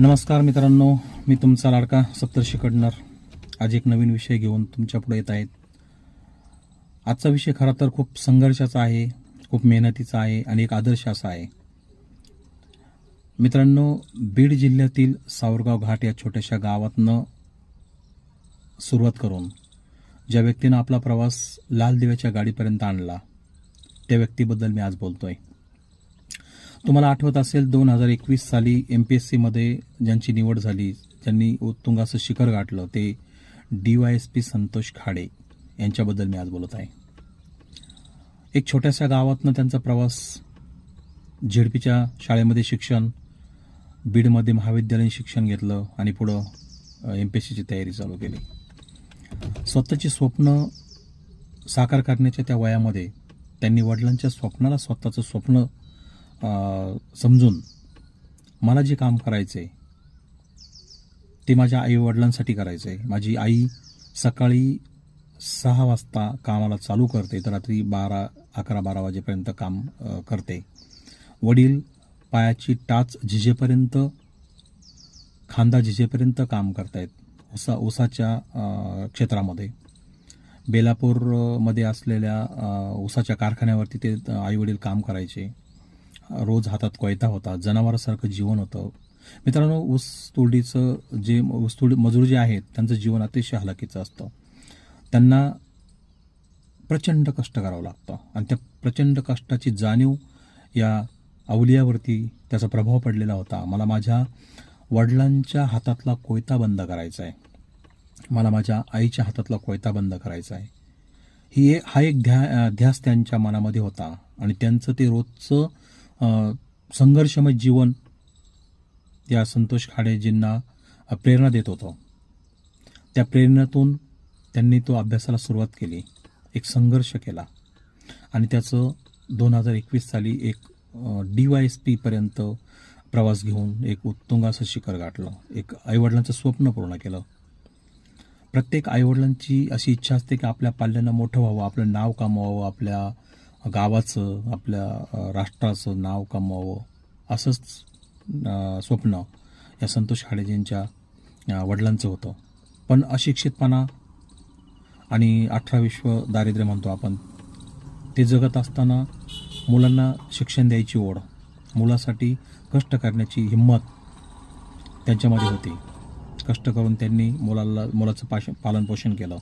नमस्कार मित्रांनो, मी तुमचा लाडका सप्तर्षी कडनर आज एक नवीन विषय घेऊन तुमच्या पुढे येत आहेत. आजचा विषय खरा तर खूप संघर्षाचा आहे, खूप मेहनतीचा आहे आणि एक आदर्श असा आहे. मित्रांनो, बीड जिल्ह्यातील सावरगाव घाट या छोट्याशा गावातनं सुरुवात करून ज्या व्यक्तीनं आपला प्रवास लाल दिव्याच्या गाडीपर्यंत आणला त्या व्यक्तीबद्दल मी आज बोलतोय. तुम्हाला आठवत असेल 2021 साली MPSCमध्ये ज्यांची निवड झाली, ज्यांनी उत्तुंगाचं शिखर गाठलं, ते DYSP संतोष खाडे यांच्याबद्दल मी आज बोलत आहे. एक छोट्याशा गावातनं त्यांचा प्रवास, झेडपीच्या शाळेमध्ये शिक्षण, बीडमध्ये महाविद्यालयीन शिक्षण घेतलं आणि पुढं MPSCची तयारी चालू केली. स्वतःची स्वप्न साकार करण्याच्या त्या वयामध्ये त्यांनी वडिलांच्या स्वप्नाला स्वतःचं स्वप्न समजून मला जे काम करायचं आहे ते माझ्या आईवडिलांसाठी करायचं आहे. माझी आई सकाळी 6 वाजता कामाला चालू करते तर रात्री 11-12 वाजेपर्यंत काम करते. वडील पायाची टाच झिजेपर्यंत, खांदा झिजेपर्यंत काम करतायत ऊसाच्या क्षेत्रामध्ये. बेलापूरमध्ये असलेल्या ऊसाच्या कारखान्यावरती ते आईवडील काम करायचे. रोज हातात कोयता होता, जनावरासारखं जीवन होतं. मित्रांनो, ऊस तोडीचं जे मजूर जे आहेत त्यांचं जीवन अतिशय हलाखीचं असतं. त्यांना प्रचंड कष्ट करावं लागतं आणि त्या प्रचंड कष्टाची जाणीव या अवलियावरती त्याचा प्रभाव पडलेला होता. मला माझ्या वडिलांच्या हातातला कोयता बंद करायचा आहे, मला माझ्या आईच्या हातातला कोयता बंद करायचा आहे. हा एक ध्यास त्यांच्या मनामध्ये होता आणि त्यांचं ते रोजचं संघर्षमय जीवन या संतोष खाडेजींना प्रेरणा देत होतं. त्या प्रेरणेतून त्यांनी तो अभ्यासाला सुरुवात केली, एक संघर्ष केला आणि त्याचं 2021 साली एक DYSP पर्यंत प्रवास घेऊन एक उत्तुंग असं शिखर गाठलं, एक आईवडिलांचं स्वप्न पूर्ण केलं. प्रत्येक आईवडिलांची अशी इच्छा असते की आपल्या पाल्यानं मोठं व्हावं, आपलं नाव कमवावं, आपल्या गावाचं, आपल्या राष्ट्राचं नाव कमवावं, असंच स्वप्न या संतोष खाडेजींच्या वडिलांचं होतं. पण अशिक्षितपणा आणि 18 दारिद्र्य म्हणतो आपण, ते जगत असताना मुलांना शिक्षण द्यायची ओढ, मुलासाठी कष्ट करण्याची हिंमत त्यांच्यामध्ये होती. कष्ट करून त्यांनी मुलाचं पालनपोषण केलं.